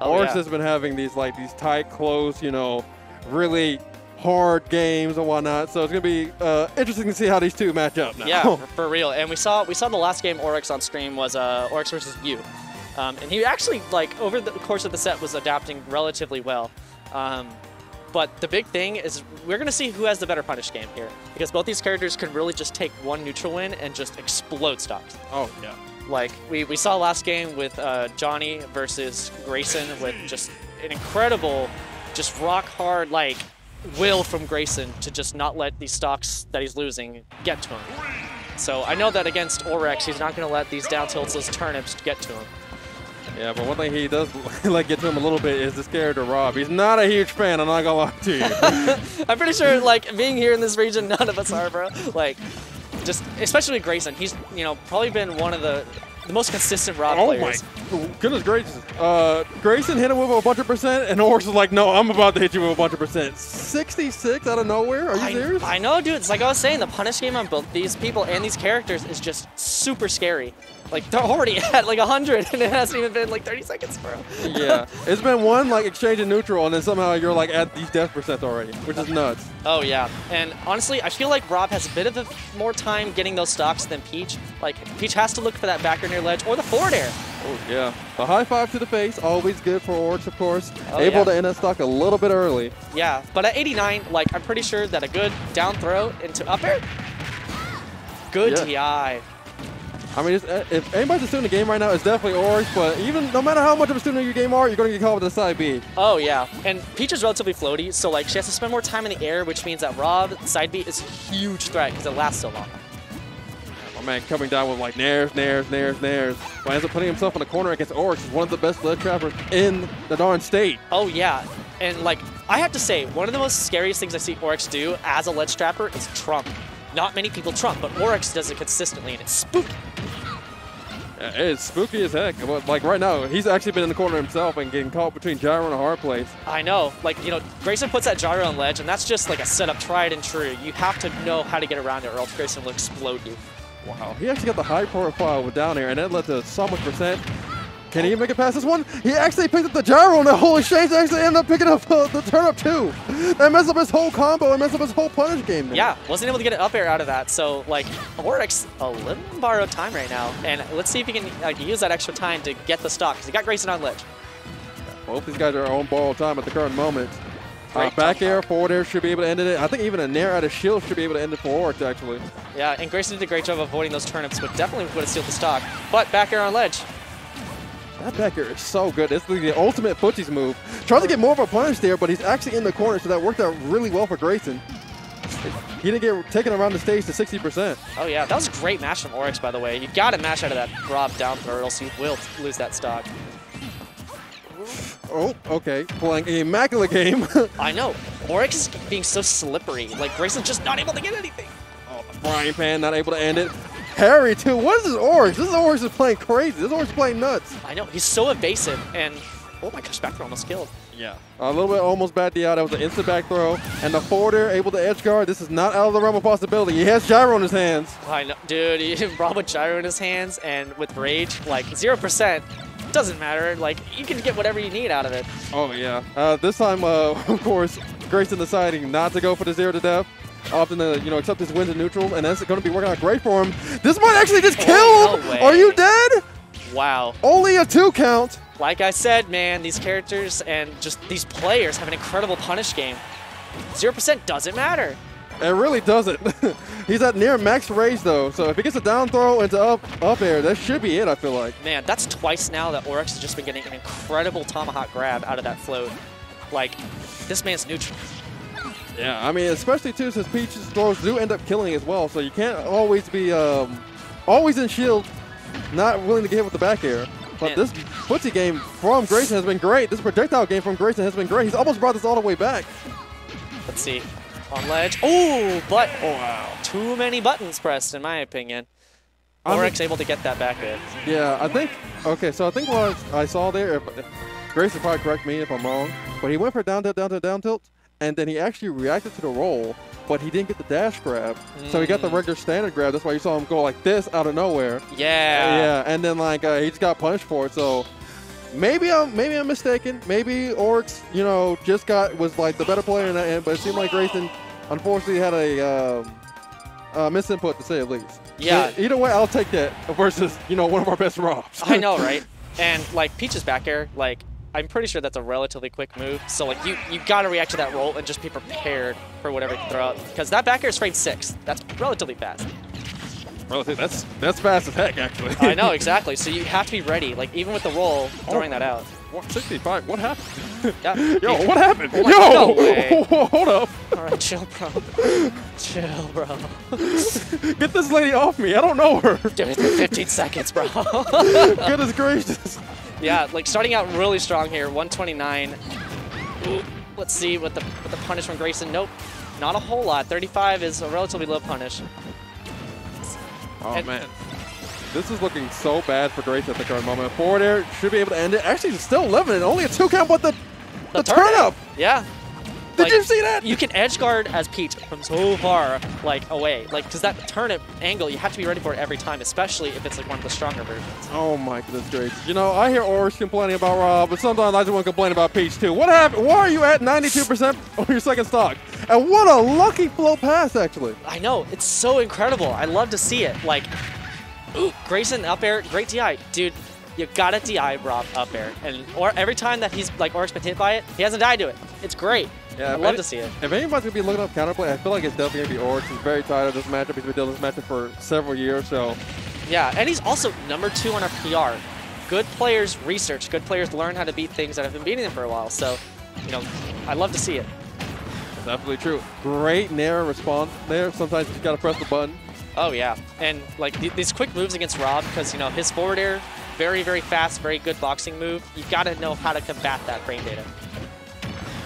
Oryx has been having these tight, close, you know, really hard games and whatnot. So it's gonna be interesting to see how these two match up now. Yeah, for real. And we saw the last game Oryx on stream was Oryx versus you, and he actually over the course of the set was adapting relatively well. But the big thing is we're going to see who has the better punish game here, because both these characters can really just take one neutral win and just explode stocks. Oh, yeah. Like we saw last game with Johnny versus Grayson with just an incredible, just rock hard will from Grayson to just not let these stocks that he's losing get to him. So I know that against Orex, he's not going to let these down tilts, those turnips get to him. Yeah, but one thing he does get to him a little bit is this character Rob. He's not a huge fan, I'm not gonna lie to you. I'm pretty sure being here in this region, none of us are, bro. Just especially Grayson. He's probably been one of the most consistent Rob players. Oh my goodness gracious. Grayson hit him with a bunch of percent, and Oryx was like, no, I'm about to hit you with a bunch of percent. 66 out of nowhere? Are you serious? I know, dude. It's like I was saying, the punish game on both these people and these characters is just super scary. They're already at 100, and it hasn't even been 30 seconds, bro. Yeah. It's been one exchange in neutral, and then somehow you're at these death percents already, which is nuts. Oh, yeah. And honestly, I feel like Rob has a bit of more time getting those stocks than Peach. Peach has to look for that back air near ledge or the forward air. Oh, yeah. The high five to the face, always good for Oryx, of course. Able to end that stock a little bit early. Yeah, but at 89, I'm pretty sure that a good down throw into up air, good DI. I mean, if anybody's a student of the game right now, it's definitely Oryx, but even no matter how much of a student of your game are, you're going to get caught with the side B. Oh, yeah. And Peach is relatively floaty, so she has to spend more time in the air, which means that Rob, side B, is a huge threat because it lasts so long. My man coming down with nairs. But ends up putting himself in the corner against Oryx. He's one of the best ledge trappers in the darn state. Oh, yeah. And I have to say, one of the most scariest things I see Oryx do as a ledge trapper is trump. Not many people trump, but Oryx does it consistently, and it's spooky. It's spooky as heck. But right now, he's actually been in the corner himself and getting caught between gyro and a hard place. I know. Grayson puts that gyro on ledge, and that's just a setup tried and true. You have to know how to get around it, or else Grayson will explode you. Wow. He actually got the high profile with down air, and that led to so much percent. Can he make it past this one? He actually picked up the gyro, and the whole exchange actually ended up picking up the turnip too. That messed up his whole combo and messed up his whole punish game. There. Yeah, wasn't able to get an up air out of that. So Oryx a little borrowed time right now, and let's see if he can use that extra time to get the stock, because he got Grayson on ledge. Both these guys are on borrowed time at the current moment. Back air, forward air should be able to end it. I think even a nair out of shield should be able to end it for Oryx, actually. Yeah, and Grayson did a great job of avoiding those turnips, but definitely would have sealed the stock. But back air on ledge. That back air is so good. It's the ultimate footsies move. Trying to get more of a punish there, but he's actually in the corner, so that worked out really well for Grayson. He didn't get taken around the stage to 60%. Oh, yeah. That was a great match from Oryx, by the way. You got to mash out of that Rob down throw, or else you will lose that stock. Oh, okay. Playing an immaculate game. I know. Oryx is being so slippery. Grayson's just not able to get anything. Oh, the frying pan, not able to end it. Harry, too. What is this Oryx? This Oryx is playing crazy. This Oryx is playing nuts. I know. He's so evasive. And, oh my gosh, back throw almost killed. Yeah. A little bit almost bad DI. That was an instant back throw. And the forward air able to edge guard. This is not out of the realm of possibility. He has gyro in his hands. I know. Dude, he brought with gyro in his hands and with rage, 0%. Doesn't matter. You can get whatever you need out of it. Oh, yeah. This time, of course, Grayson deciding not to go for the 0 to death. Opting to, accept his wins in neutral, and that's going to be working out great for him. This might actually just kill him. No way. Are you dead? Wow. Only a 2 count. Like I said, man, these characters and just these players have an incredible punish game. 0% doesn't matter. It really doesn't. He's at near max rage, though, so if he gets a down throw into up air, that should be it, I feel like. Man, that's twice now that Oryx has just been getting an incredible tomahawk grab out of that float. This man's neutral. Yeah, I mean, especially, too, since Peach's throws do end up killing as well, so you can't always be always in shield, not willing to get hit with the back air. But this footsie game from Grayson has been great. This projectile game from Grayson has been great. He's almost brought this all the way back. Let's see. On ledge. Oh, but wow. Too many buttons pressed, in my opinion. Oryx able to get that back in. Yeah, I think, okay, so I think what I saw there, Grayson probably correct me if I'm wrong, but he went for down tilt, and then he actually reacted to the roll, but he didn't get the dash grab. So he got the regular standard grab. That's why you saw him go like this out of nowhere. Yeah. Yeah, and then he just got punished for it. So maybe I'm mistaken. Maybe Oryx, you know, just was like the better player in that end, but it seemed like Grayson, unfortunately, had a misinput to say the least. Yeah. So either way, I'll take that versus, you know, one of our best Robs. I know, right? And like Peach's back air, like I'm pretty sure that's a relatively quick move. So like you gotta react to that roll and just be prepared for whatever you can throw out. Because that back air is frame 6. That's relatively fast. Relatively, that's fast as heck, actually. I know, exactly. So you have to be ready. Like even with the roll, throwing that out. 165. What happened? Yeah. Yo, what happened? Oh Yo, no way. Hold up. All right, chill, bro. Chill, bro. Get this lady off me. I don't know her. Give it 15 seconds, bro. Goodness gracious. Yeah, like starting out really strong here. 129. Ooh, let's see what the punish from Grayson. Nope, not a whole lot. 35 is a relatively low punish. Oh, man. This is looking so bad for Grayson at the current moment. Forward air should be able to end it. Actually, it's still living it. Only a 2 count, but the turn up. Yeah. Did you see that? You can edge guard as Peach from so far, like, away. Like, because that turnip angle, you have to be ready for it every time, especially if it's, like, one of the stronger versions. Oh, my goodness gracious. You know, I hear Oryx complaining about Rob, but sometimes I just want to complain about Peach, too. What happened? Why are you at 92% on your second stock? And what a lucky flow pass, actually. I know. It's so incredible. I love to see it. Like, ooh, Grayson up air, great DI. Dude, you gotta DI Rob up air. Or every time that he's, like, Oryx been hit by it, he hasn't died to it. It's great. Yeah, I love to see it. If anybody's going to be looking up counterplay, I feel like it's definitely going to be Oryx. He's very tired of this matchup. He's been dealing with this matchup for several years, so. Yeah, and he's also #2 on our PR. Good players research. Good players learn how to beat things that have been beating them for a while. So, you know, I love to see it. Definitely true. Great narrow response there. Sometimes you just got to press the button. Oh, yeah. And, like, these quick moves against Rob, because, you know, his forward air, very, very fast, very good boxing move. You got to know how to combat that frame data.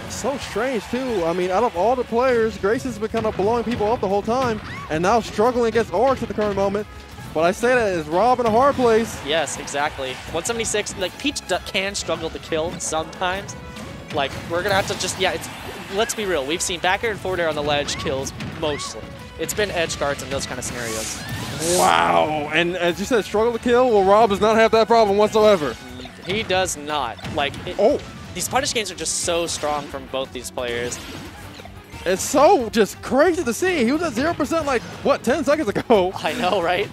So strange, too. I mean, out of all the players, Grayson's been kind of blowing people up the whole time, and now struggling against Oryx at the current moment. But I say that is Rob in a hard place. Yes, exactly. 176, like, Peach can struggle to kill sometimes. Like, we're going to have to just, yeah, let's be real. We've seen back air and forward air on the ledge kills mostly. It's been edge guards in those kind of scenarios. Wow. And as you said, struggle to kill? Well, Rob does not have that problem whatsoever. He does not. Like, these punish games are just so strong from both these players. It's so just crazy to see. He was at 0% like, what, 10 seconds ago? I know, right?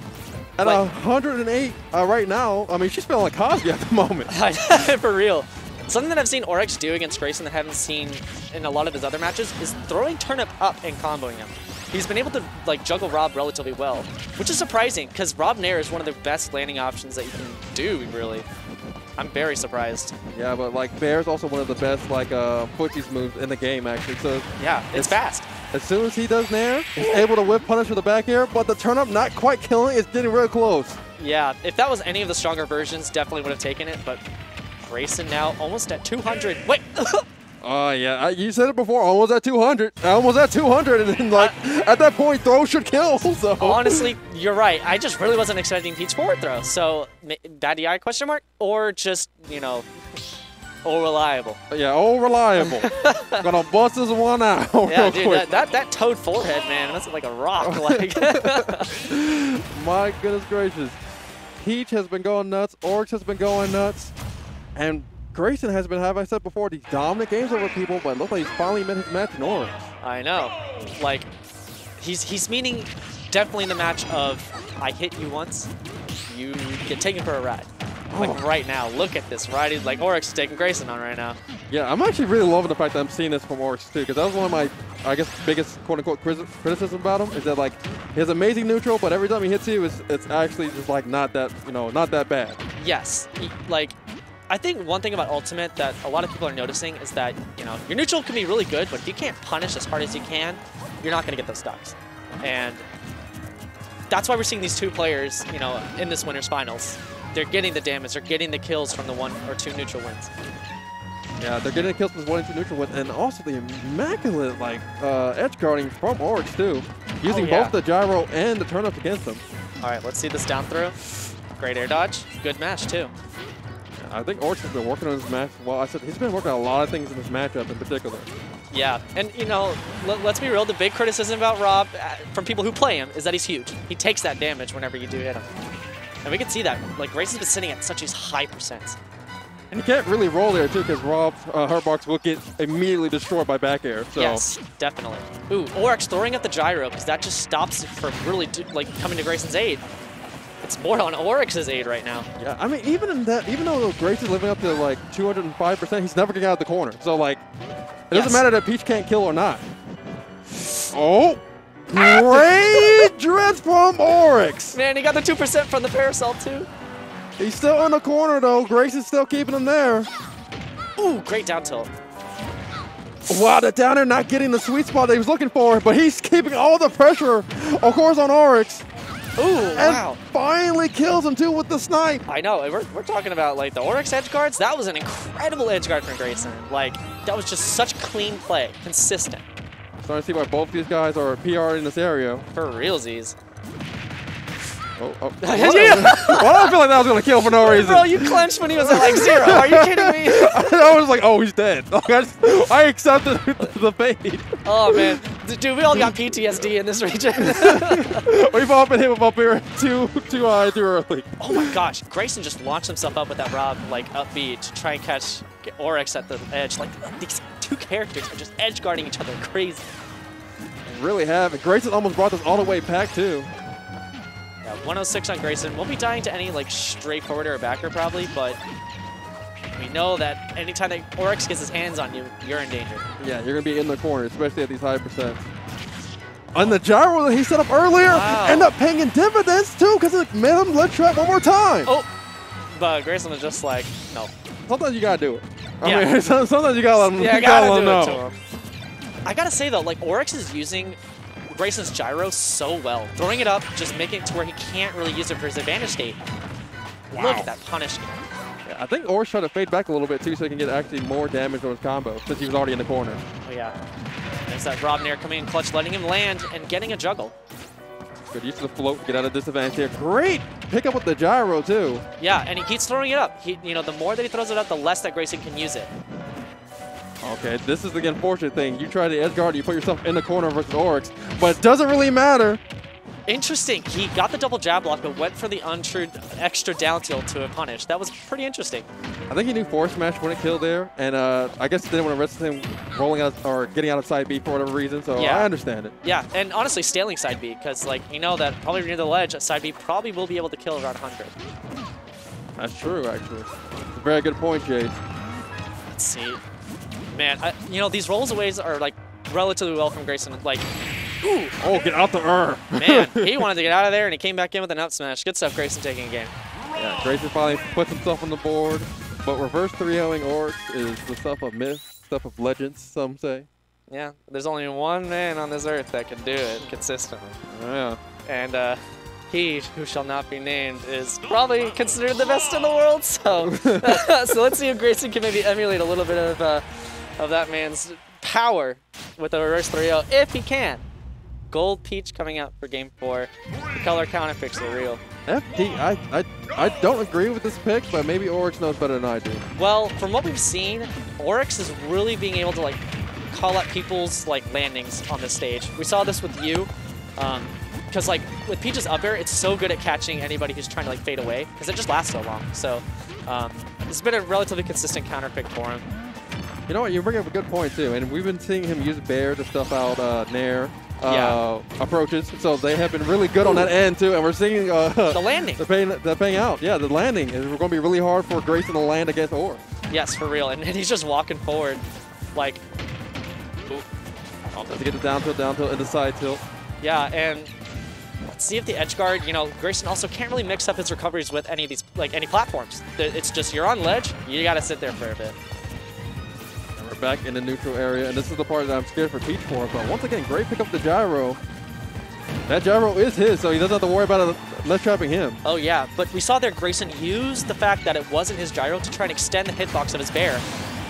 At 108 right now. I mean, she's feeling like Cosby at the moment. For real. Something that I've seen Oryx do against Grayson that I haven't seen in a lot of his other matches is throwing turnip up and comboing him. He's been able to like juggle Rob relatively well, which is surprising because Rob Nair is one of the best landing options that you can do, really. I'm very surprised. Yeah, but like Bear's also one of the best like footsies moves in the game, actually. So yeah, it's fast. As soon as he does Nair, he's able to whip punish with the back air, but the turn up not quite killing, it's getting real close. Yeah, if that was any of the stronger versions, definitely would have taken it, but Grayson now almost at 200. Wait! Oh, yeah, you said it before, almost at 200. Almost at 200, and then, like, at that point, throw should kill, so. Honestly, you're right. I just really wasn't expecting Peach forward throw, so bad DI question mark? Or just, you know, all reliable. Yeah, all reliable. Gonna bust this one out yeah, real dude, quick. that toad forehead, man, that's like a rock. Like. My goodness gracious. Peach has been going nuts, Oryx has been going nuts, and Grayson has been, have I said before, these dominant games over people, but it looks like he's finally met his match in Oryx. I know. Like, he's meaning definitely in the match of, I hit you once, you get taken for a ride. Like right now, look at this ride. Like Oryx is taking Grayson on right now. Yeah, I'm actually really loving the fact that I'm seeing this from Oryx too, because that was one of my, I guess, biggest quote-unquote criticism about him, is that like, he has amazing neutral, but every time he hits you, it's actually just like not that, you know, not that bad. Yes, like, I think one thing about Ultimate that a lot of people are noticing is that, you know, your neutral can be really good, but if you can't punish as hard as you can, you're not going to get those stocks. And that's why we're seeing these two players, you know, in this winner's finals. They're getting the damage, they're getting the kills from the 1 or 2 neutral wins. Yeah, they're getting the kills with 1 and 2 neutral wins, and also the immaculate, like, edge guarding from Oryx too, using both the gyro and the turn-ups against them. All right, let's see this down throw. Great air dodge, good mash too. I think Oryx has been working on this match. Well, I said he's been working on a lot of things in this matchup in particular. Yeah, and you know, let's be real, the big criticism about Rob from people who play him is that he's huge. He takes that damage whenever you do hit him. And we can see that. Like, Grayson's been sitting at such a high percent. And you can't really roll there, too, because Rob's Hurtbox will get immediately destroyed by back air. So. Yes, definitely. Ooh, Orex throwing up the gyro, because that just stops it from really coming to Grayson's aid. It's more on Orex's aid right now. Yeah, I mean, even though Grayson's living up to like 205%, he's never getting out of the corner. So, like, it doesn't matter that Peach can't kill or not. Oh! Great dreads from Orex! Man, he got the 2% from the parasol, too. He's still in the corner, though. Grayson's still keeping him there. Ooh, great down tilt. Wow, the down air not getting the sweet spot that he was looking for, but he's keeping all the pressure, of course, on Orex. Ooh, wow. And finally kills him, too, with the snipe. I know. We're talking about, like, the Orex edge guards. That was an incredible edge guard from Grayson. Like, that was just such clean play. Consistent. Starting to see why both these guys are PR in this area. For realsies. Oh. Why do I feel like that was going to kill for no reason? Bro, you clenched when he was at, like, 0. Are you kidding me? I was like, oh, he's dead. I accepted the fate. Oh, man. Dude, we all got PTSD in this region. We've all been hit with up here too high, too early. Oh my gosh, Grayson just launched himself up with that Rob, like, up B to try and catch Orex at the edge. Like, these two characters are just edge guarding each other crazy. They really have. And Grayson almost brought this all the way back, too. Yeah, 106 on Grayson. Won't be dying to any, like, straight forwarder or backer probably, but we know that anytime that Orex gets his hands on you, you're in danger. Yeah, you're going to be in the corner, especially at these high percents. And the gyro that he set up earlier ended up paying in dividends, too, because it made him let trap one more time. Oh, but Grayson was just like, no. Sometimes you got to do it. I mean, sometimes you got to let him, yeah, gotta do it know. to him. I got to say, though, like, Orex is using Grayson's gyro so well. Throwing it up, just making it to where he can't really use it for his advantage state. Wow. Look at that punish. Yeah, I think Orex tried to fade back a little bit, too, so he can get actually more damage on his combo, since he was already in the corner. Oh, yeah. There's that Rob Nair coming in clutch, letting him land and getting a juggle. Good use of the float, get out of disadvantage here. Great pick up with the gyro, too. Yeah, and he keeps throwing it up. The more that he throws it up, the less that Grayson can use it. Okay, this is the unfortunate thing. You try to edge guard, you put yourself in the corner versus Orex, but it doesn't really matter. Interesting. He got the double jab block, but went for the untrue extra down tilt to a punish. That was pretty interesting. I think he knew forward smash wouldn't kill there, and I guess he didn't want to risk him rolling out or getting out of side B for whatever reason, so yeah. I understand it. Yeah, and honestly, scaling side B, because you know that probably near the ledge, side B probably will be able to kill around 100. That's true, actually. It's a very good point, Jade. Let's see. Man, these rolls aways are like relatively well from Grayson. Like, ooh. Oh, get out the Man, he wanted to get out of there, and he came back in with an up smash. Good stuff, Grayson taking a game. Yeah, Grayson finally puts himself on the board, but reverse 3-0ing Orex is the stuff of myth, stuff of legends, some say. Yeah, there's only one man on this earth that can do it consistently. Yeah. And he who shall not be named is probably considered the best in the world. So, so let's see if Grayson can maybe emulate a little bit of that man's power with a reverse 3-0 if he can. Gold Peach coming out for Game 4. The color counter picks are real. FD, I don't agree with this pick, but maybe Orex knows better than I do. Well, from what we've seen, Orex is really being able to call out people's landings on this stage. We saw this with you, because with Peach's up air, it's so good at catching anybody who's trying to fade away, because it just lasts so long. So it's been a relatively consistent counter pick for him. You know what? You bring up a good point too, and we've been seeing him use Bear to stuff out Nair. Approaches, so they have been really good on that end too, and we're seeing the landing. They're paying out. Yeah, the landing is going to be really hard for Grayson to land against Orex. Yes, for real, and he's just walking forward, like. Let's get the down tilt, and the side tilt. Yeah, and let's see if the edge guard. Grayson also can't really mix up his recoveries with any of these, any platforms. It's just you're on ledge, you got to sit there for a bit. We're back in the neutral area, and this is the part that I'm scared for Peach for. But once again, great pick up the gyro. That gyro is his, so he doesn't have to worry about it less trapping him. Oh yeah, but we saw there Grayson use the fact that it wasn't his gyro to try and extend the hitbox of his bear.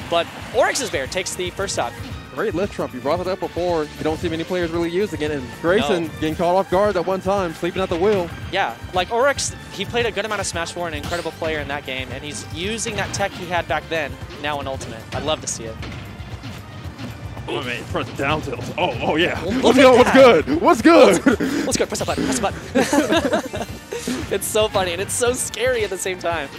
But Orex's bear takes the first stock. Great lift trump. You brought it up before. You don't see many players really using it, and Grayson getting caught off guard that one time, sleeping at the wheel. Yeah, Orex, he played a good amount of Smash 4 and an incredible player in that game, and he's using that tech he had back then, now in Ultimate. I'd love to see it. Oh, man, press down tilt. Oh yeah. What's good? What's good? What's good? Press that button. Press the button. It's so funny, and it's so scary at the same time.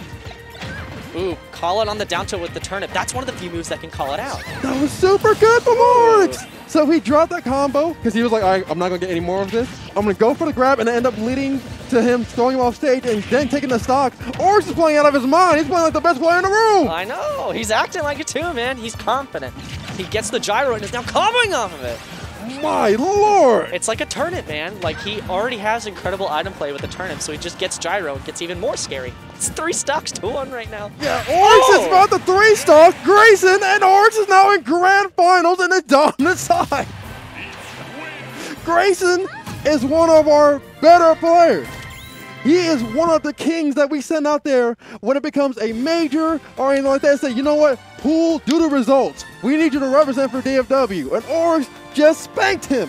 Ooh, call it on the down tilt with the turnip. That's one of the few moves that can call it out. That was super good from Oryx. So he dropped that combo because he was like, all right, I'm not going to get any more of this. I'm going to go for the grab and end up leading to him throwing him off stage and then taking the stock. Oryx is playing out of his mind. He's playing like the best player in the room. I know. He's acting like it too, man. He's confident. He gets the gyro and is now comboing off of it. My lord. It's like a turnip, man. Like, he already has incredible item play with the turnip, so he just gets gyro and gets even more scary. It's 3 stocks to 1 right now. Yeah, Oryx is about the 3-stock. Grayson, and Oryx is now in grand finals in the dominant side. Grayson is one of our better players. He is one of the kings that we send out there when it becomes a major or anything like that. Say, you know what? Pool, do the results. We need you to represent for DFW. And Oryx just spanked him.